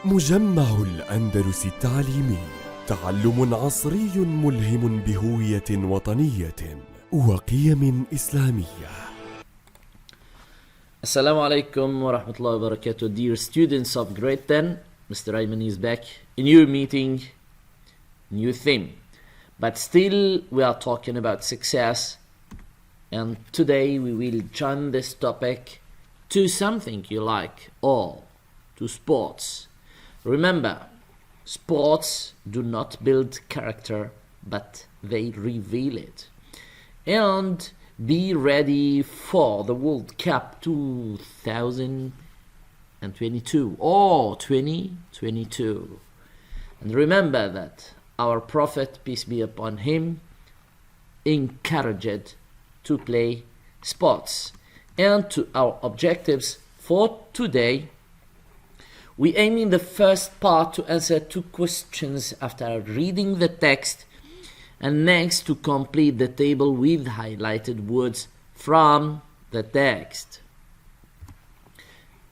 مجمع الأندلس التعليمي، تعلم عصري ملهم بهوية وطنية وقيم إسلامية. Assalamu alaikum wa rahmatullahi wa barakatuh. Dear students of grade 10, Mr. Aymen is back. A new meeting, new theme. But still we are talking about success, and today we will turn this topic to something you like, or to sports. Remember, sports do not build character, but they reveal it. And be ready for the World Cup 2022 or 2022. And remember that our Prophet, peace be upon him, encouraged to play sports. And to our objectives for today, we aim in the first part to answer 2 questions after reading the text, and next to complete the table with highlighted words from the text.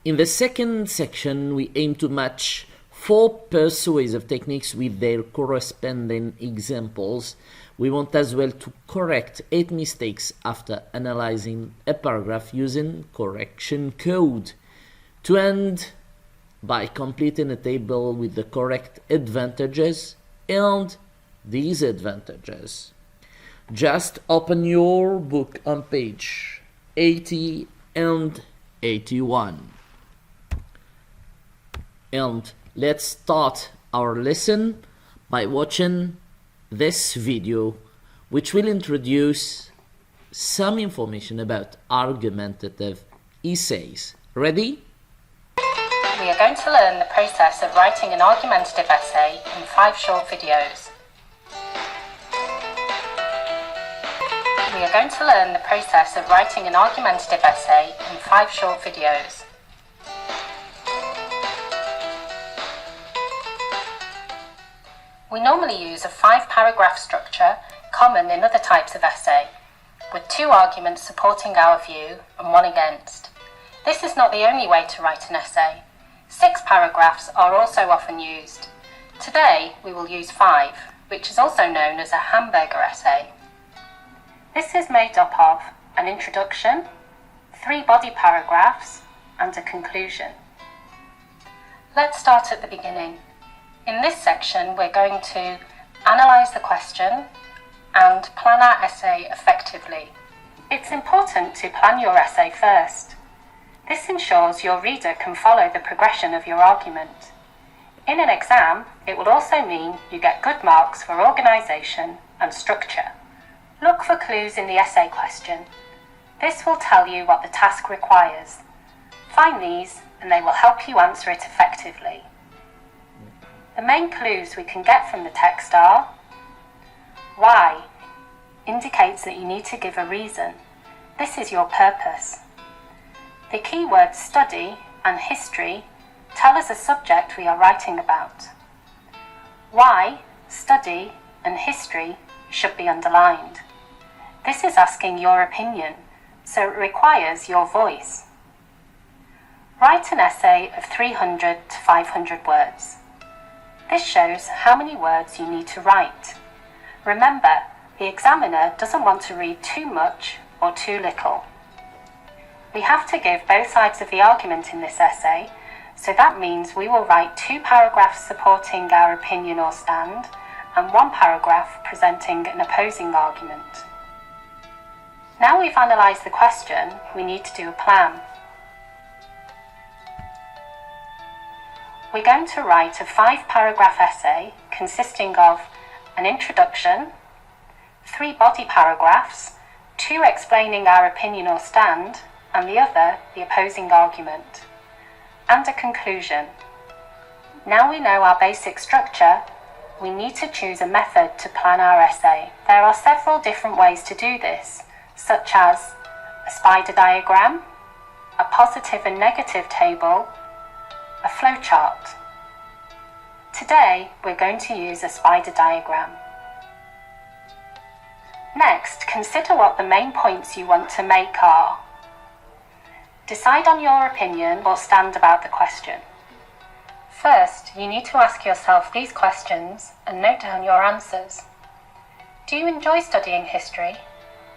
In the second section, we aim to match 4 persuasive techniques with their corresponding examples. We want as well to correct 8 mistakes after analyzing a paragraph using correction code, to end by completing a table with the correct advantages and disadvantages. Just open your book on page 80 and 81. And let's start our lesson by watching this video, which will introduce some information about argumentative essays. Ready? We are going to learn the process of writing an argumentative essay in 5 short videos. We are going to learn the process of writing an argumentative essay in 5 short videos. We normally use a 5-paragraph structure common in other types of essay, with 2 arguments supporting our view and 1 against. This is not the only way to write an essay. 6 paragraphs are also often used. Today we will use 5, which is also known as a hamburger essay. This is made up of an introduction, 3 body paragraphs, and a conclusion. Let's start at the beginning. In this section, we're going to analyse the question and plan our essay effectively. It's important to plan your essay first. This ensures your reader can follow the progression of your argument. In an exam, it will also mean you get good marks for organisation and structure. Look for clues in the essay question. This will tell you what the task requires. Find these and they will help you answer it effectively. The main clues we can get from the text are: why indicates that you need to give a reason. This is your purpose. The keywords study and history tell us a subject we are writing about. Why, study and history should be underlined. This is asking your opinion, so it requires your voice. Write an essay of 300 to 500 words. This shows how many words you need to write. Remember, the examiner doesn't want to read too much or too little. We have to give both sides of the argument in this essay, so that means we will write 2 paragraphs supporting our opinion or stand, and 1 paragraph presenting an opposing argument. Now we've analysed the question, we need to do a plan. We're going to write a 5-paragraph essay consisting of an introduction, 3 body paragraphs, 2 explaining our opinion or stand, and the other the opposing argument, and a conclusion. Now we know our basic structure, we need to choose a method to plan our essay. There are several different ways to do this, such as a spider diagram, a positive and negative table, a flowchart. Today we're going to use a spider diagram. Next, consider what the main points you want to make are. Decide on your opinion or stand about the question. First, you need to ask yourself these questions and note down your answers. Do you enjoy studying history?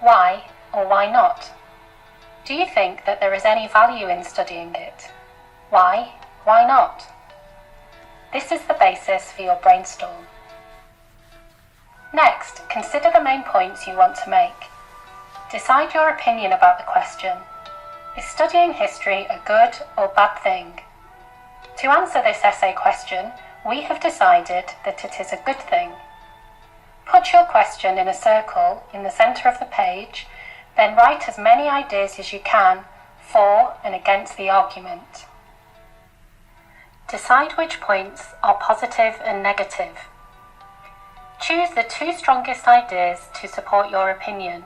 Why or why not? Do you think that there is any value in studying it? Why not? This is the basis for your brainstorm. Next, consider the main points you want to make. Decide your opinion about the question. Is studying history a good or bad thing? To answer this essay question, we have decided that it is a good thing. Put your question in a circle in the centre of the page, then write as many ideas as you can for and against the argument. Decide which points are positive and negative. Choose the two strongest ideas to support your opinion.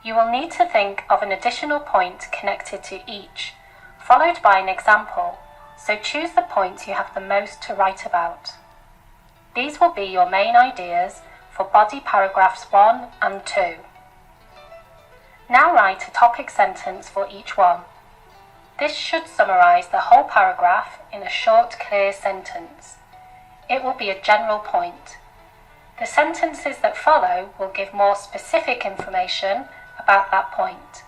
You will need to think of an additional point connected to each, followed by an example, so choose the points you have the most to write about. These will be your main ideas for body paragraphs 1 and 2. Now write a topic sentence for each one. This should summarise the whole paragraph in a short, clear sentence. It will be a general point. The sentences that follow will give more specific information about that point.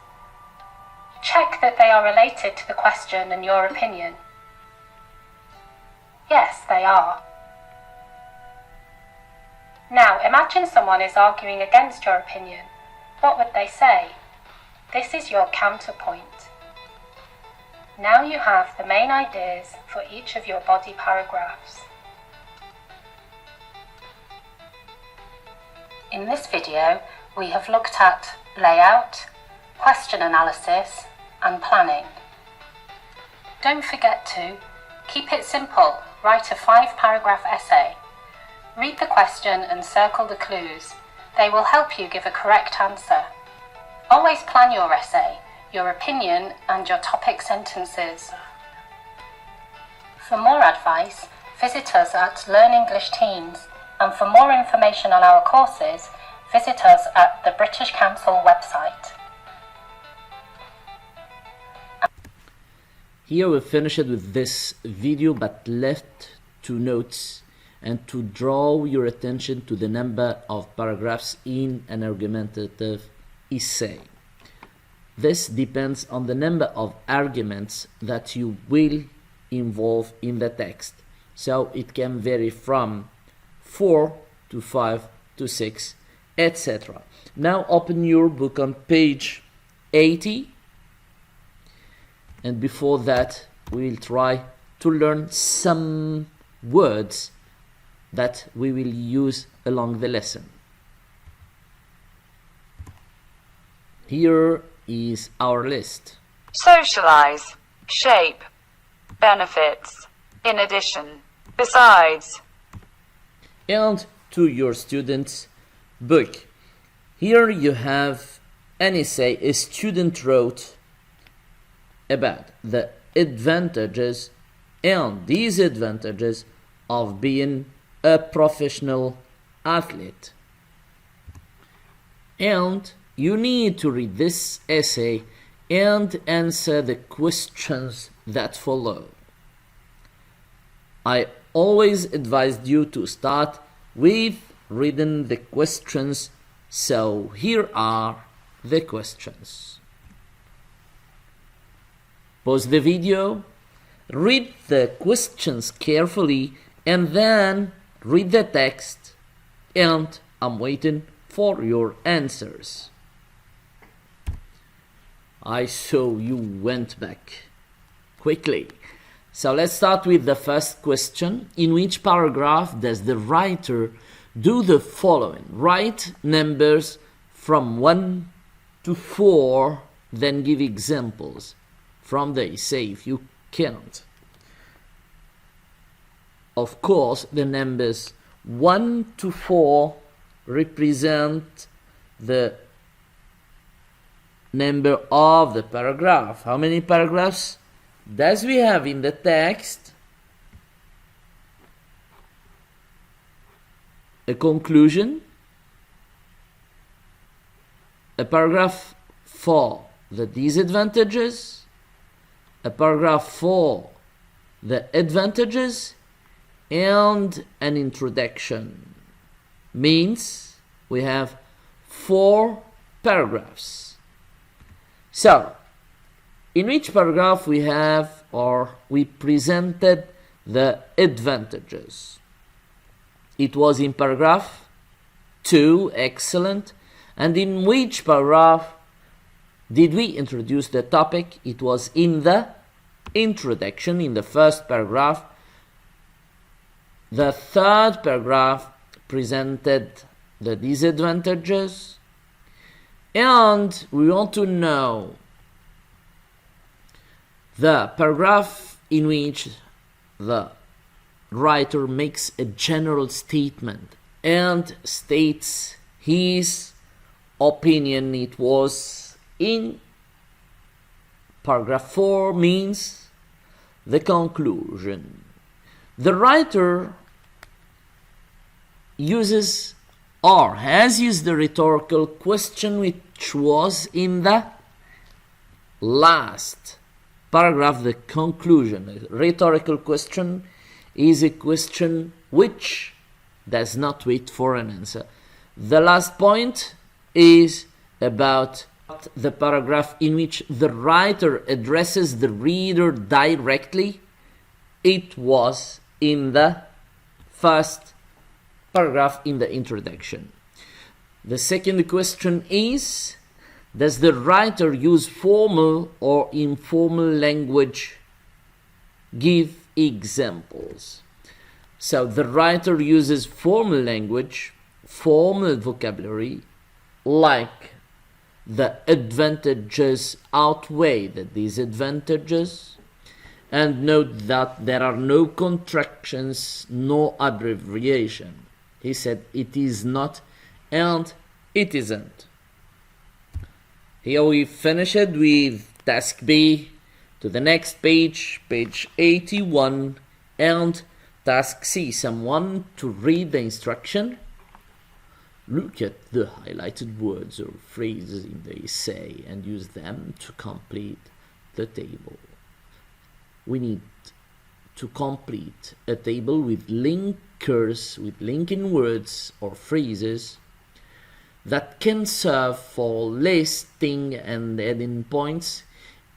Check that they are related to the question and your opinion. Yes, they are. Now imagine someone is arguing against your opinion. What would they say? This is your counterpoint. Now you have the main ideas for each of your body paragraphs. In this video, we have looked at layout, question analysis, and planning. Don't forget to keep it simple. Write a 5-paragraph essay. Read the question and circle the clues. They will help you give a correct answer. Always plan your essay, your opinion, and your topic sentences. For more advice, visit us at Learn English Teens, and for more information on our courses, visit us at the British Council website. Here we finished with this video, but left 2 notes and to draw your attention to the number of paragraphs in an argumentative essay. This depends on the number of arguments that you will involve in the text. So it can vary from 4 to 5 to 6, etc. Now open your book on page 80. And before that, we will try to learn some words that we will use along the lesson. Here is our list. Socialize, shape, benefits, in addition, besides. And to your students' book. Here you have an essay a student wrote about the advantages and disadvantages of being a professional athlete. And you need to read this essay and answer the questions that follow. I always advised you to start with reading the questions, so here are the questions. Pause the video, read the questions carefully, and then read the text, and I'm waiting for your answers. I saw you went back quickly. So let's start with the first question. In which paragraph does the writer do the following? Write numbers from 1 to 4, then give examples from the essay if you can't. Of course, the numbers 1 to 4 represent the number of the paragraph. How many paragraphs does we have in the text? A conclusion, a paragraph for the disadvantages, a paragraph for the advantages, and an introduction. Means we have 4 paragraphs. So, in each paragraph we have, or we presented, the advantages. It was in paragraph 2, excellent. And in which paragraph did we introduce the topic? It was in the introduction, in the first paragraph. The third paragraph presented the disadvantages. And we want to know the paragraph in which the writer makes a general statement and states his opinion. It was in paragraph 4, means the conclusion. The writer uses or has used the rhetorical question which was in the last paragraph, the conclusion. A rhetorical question is a question which does not wait for an answer. The last point is about the paragraph in which the writer addresses the reader directly. It was in the first paragraph in the introduction. The second question is, does the writer use formal or informal language? Give examples. So the writer uses formal language, formal vocabulary, like the advantages outweigh the disadvantages. And note that there are no contractions, no abbreviation. He said it is not and it isn't. Here we finished with task B. To the next page, page 81, and task C. Someone to read the instruction. Look at the highlighted words or phrases in the essay and use them to complete the table. We need to complete a table with linkers, with linking words or phrases that can serve for listing and adding points,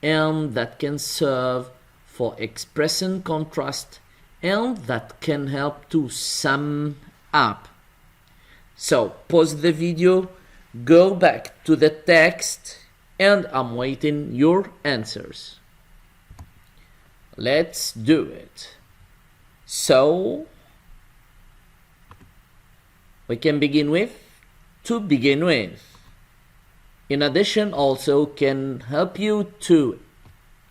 and that can serve for expressing contrast, and that can help to sum up. So pause the video, go back to the text, and I'm waiting your answers. Let's do it. So we can begin with, to begin with. In addition, also can help you to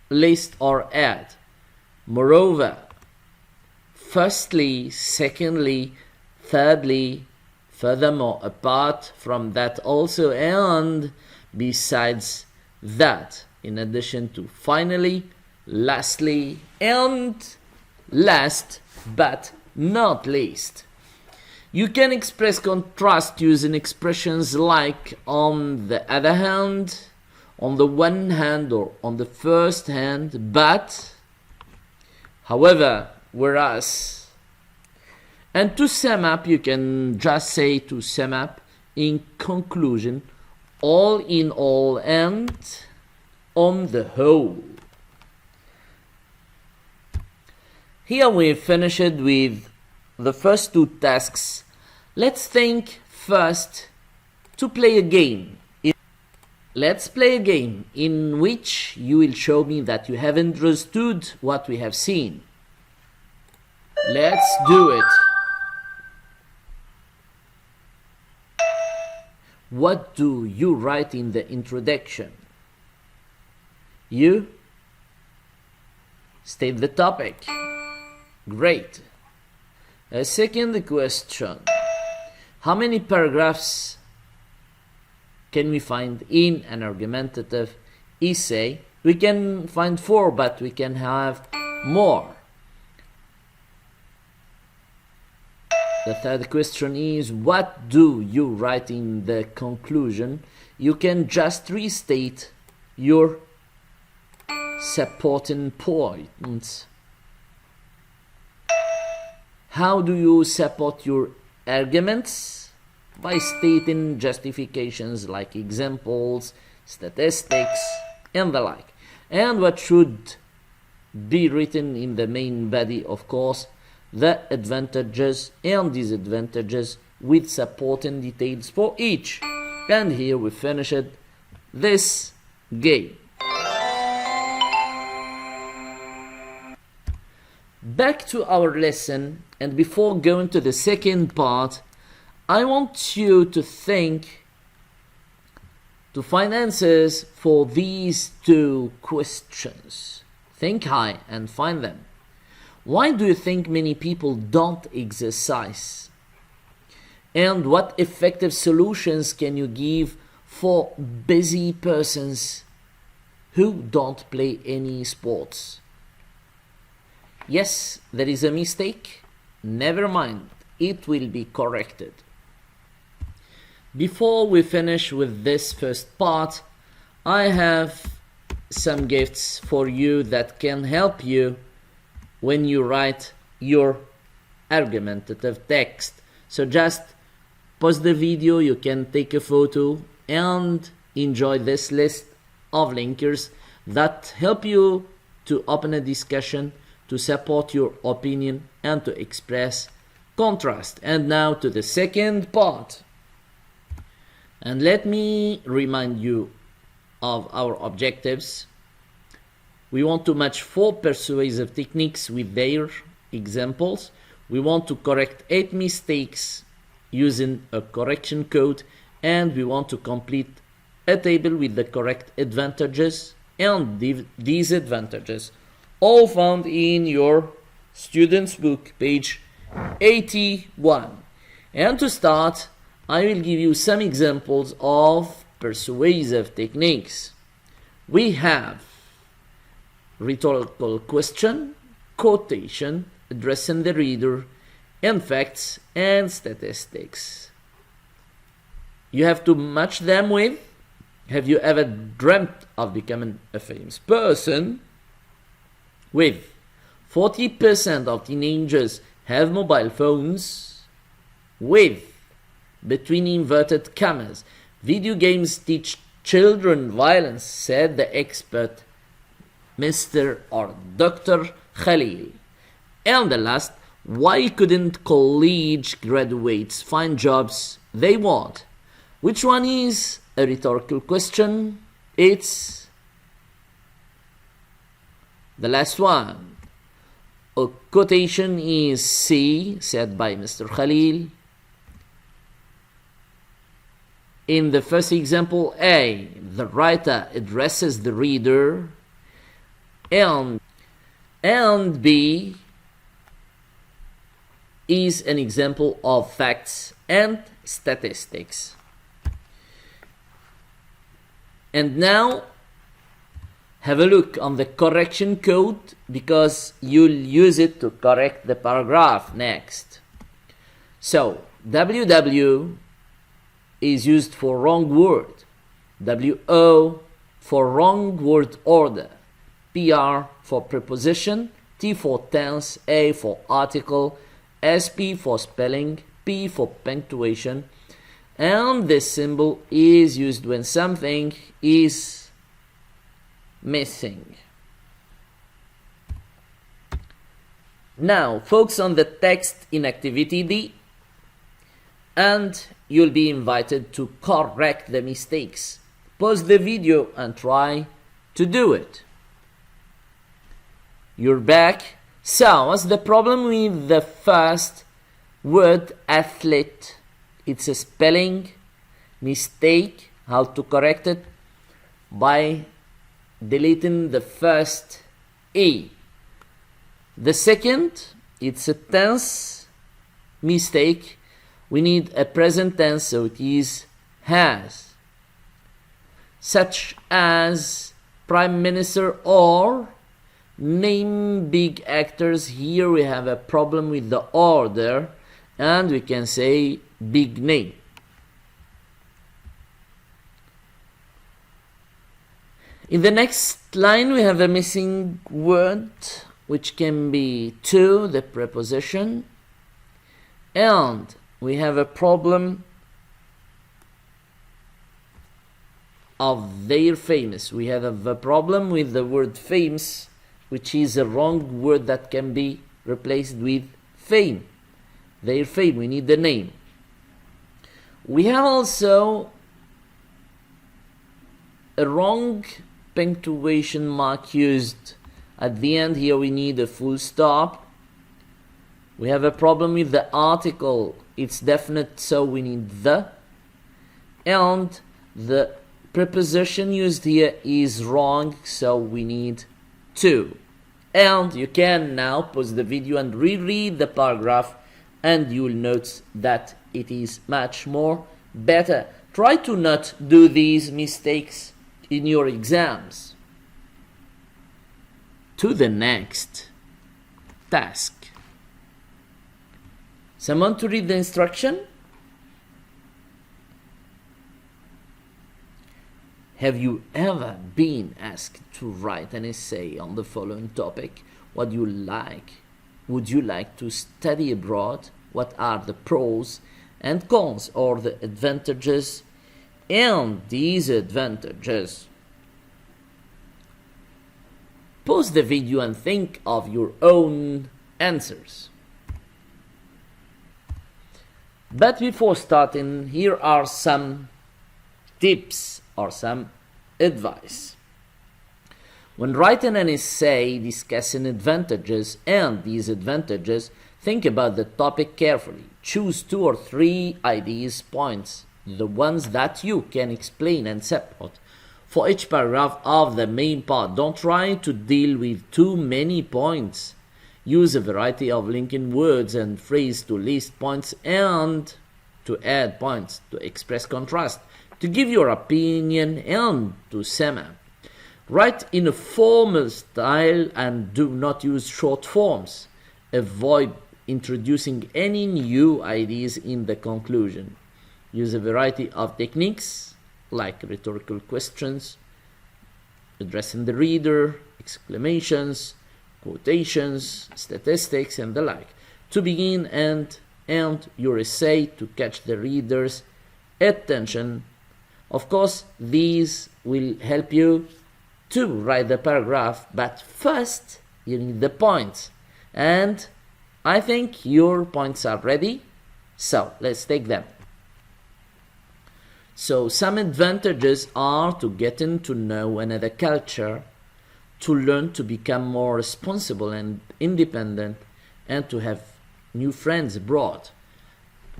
list or add. Moreover, firstly, secondly, thirdly, furthermore, apart from that also, and besides that, in addition to finally, lastly, and last but not least. You can express contrast using expressions like on the other hand, on the one hand, or on the first hand, but, however, whereas. And to sum up, you can just say, to sum up, in conclusion, all in all, and on the whole. Here we finished with the first 2 tasks. Let's think first to play a game. Let's play a game in which you will show me that you have understood what we have seen. Let's do it. What do you write in the introduction? You state the topic. Great. A second question. How many paragraphs can we find in an argumentative essay? We can find 4, but we can have more. The third question is, what do you write in the conclusion? You can just restate your supporting points. How do you support your arguments? By stating justifications like examples, statistics, and the like. And what should be written in the main body, of course, the advantages and disadvantages with supporting details for each. And here we finished this game. Back to our lesson, and before going to the second part, I want you to think, to find answers for these two questions. Think high and find them. Why do you think many people don't exercise? And what effective solutions can you give for busy persons who don't play any sports? Yes, there is a mistake. Never mind, it will be corrected. Before we finish with this first part, I have some gifts for you that can help you when you write your argumentative text. So just pause the video, you can take a photo and enjoy this list of linkers that help you to open a discussion, to support your opinion, and to express contrast. And now to the second part. And let me remind you of our objectives. We want to match 4 persuasive techniques with their examples. We want to correct 8 mistakes using a correction code, and we want to complete a table with the correct advantages and disadvantages, all found in your student's book, page 81. And to start, I will give you some examples of persuasive techniques. We have rhetorical question, quotation, addressing the reader, and facts and statistics. You have to match them with, have you ever dreamt of becoming a famous person? With 40% of teenagers have mobile phones. With, between inverted commas, video games teach children violence, said the expert Mr. or Dr. Khalil. And the last, why couldn't college graduates find jobs they want? Which one is a rhetorical question? It's the last one. A quotation is C, said by Mr. Khalil. In the first example, A, the writer addresses the reader, and B is an example of facts and statistics. And now have a look on the correction code, because you'll use it to correct the paragraph next. So WW is used for wrong word, WO for wrong word order, PR for preposition, T for tense, A for article, SP for spelling, P for punctuation, and this symbol is used when something is missing. Now focus on the text in activity D, and you'll be invited to correct the mistakes. Pause the video and try to do it. You're back. So, what's the problem with the first word, athlete? It's a spelling mistake. How to correct it? By deleting the first E. The second, it's a tense mistake. We need a present tense, so it is has. Such as Prime Minister or name big actors. Here we have a problem with the order, and we can say big name. In the next line we have a missing word, which can be to, the preposition, And we have a problem of their famous. We have a problem with the word famous, which is a wrong word that can be replaced with fame. Their fame, we need the name. We have also a wrong punctuation mark used at the end. Here we need a full stop. We have a problem with the article. It's definite, so we need the. And the preposition used here is wrong, so we need to. And you can now pause the video and reread the paragraph, and you will note that it is much more better. Try to not do these mistakes in your exams. To the next task. Someone to read the instruction? Have you ever been asked to write an essay on the following topic? What you like? Would you like to study abroad? What are the pros and cons, or the advantages and disadvantages? Pause the video and think of your own answers. But before starting, here are some tips or some advice. When writing an essay discussing advantages and disadvantages, think about the topic carefully. Choose 2 or 3 ideas, points, the ones that you can explain and support. For each paragraph of the main part, don't try to deal with too many points. Use a variety of linking words and phrases to list points and to add points, to express contrast, to give your opinion, and to sum up. Write in a formal style and do not use short forms. Avoid introducing any new ideas in the conclusion. Use a variety of techniques like rhetorical questions, addressing the reader, exclamations, quotations, statistics, and the like, to begin and end your essay to catch the reader's attention. Of course, these will help you to write the paragraph, but first you need the points. And I think your points are ready, so let's take them. So some advantages are to getting to know another culture, to learn to become more responsible and independent, and to have new friends abroad.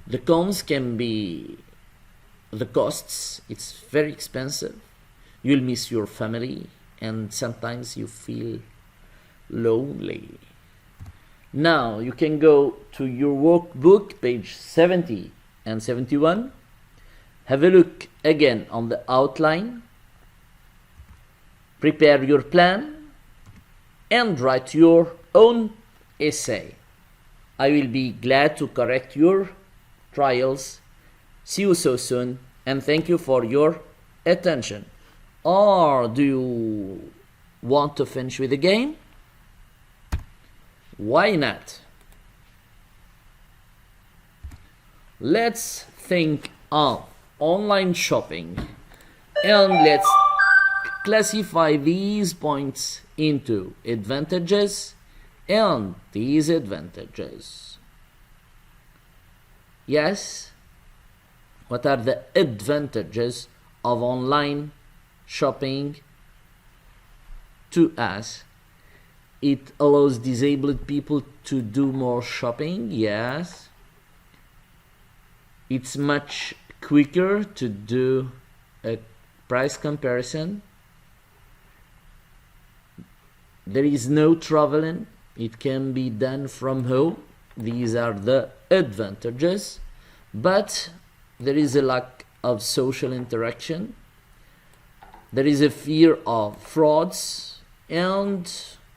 The cons can be the costs. It's very expensive. You'll miss your family, and sometimes you feel lonely. Now you can go to your workbook, page 70 and 71. Have a look again on the outline. Prepare your plan and write your own essay. I will be glad to correct your trials. See you so soon, and thank you for your attention. Or do you want to finish with the game? Why not? Let's think of online shopping, and let's classify these points into advantages and disadvantages. Yes, what are the advantages of online shopping to us? It allows disabled people to do more shopping, yes. It's much quicker to do a price comparison. There is no traveling. It can be done from home. These are the advantages. But there is a lack of social interaction. There is a fear of frauds, and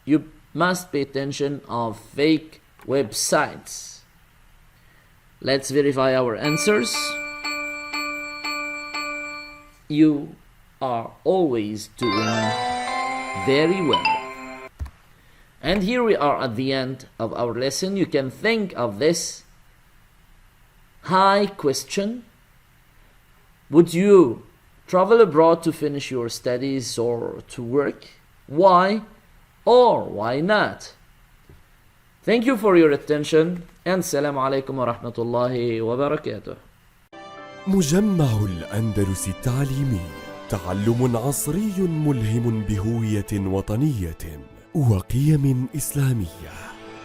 you must pay attention of fake websites. Let's verify our answers. You are always doing very well. And here we are at the end of our lesson. You can think of this Hi, question. Would you travel abroad to finish your studies or to work? Why or why not? Thank you for your attention and السلام عليكم ورحمة الله وبركاته. مجمع الأندلس التعليمي، تعلم عصري ملهم بهوية وطنية وقيم إسلامية.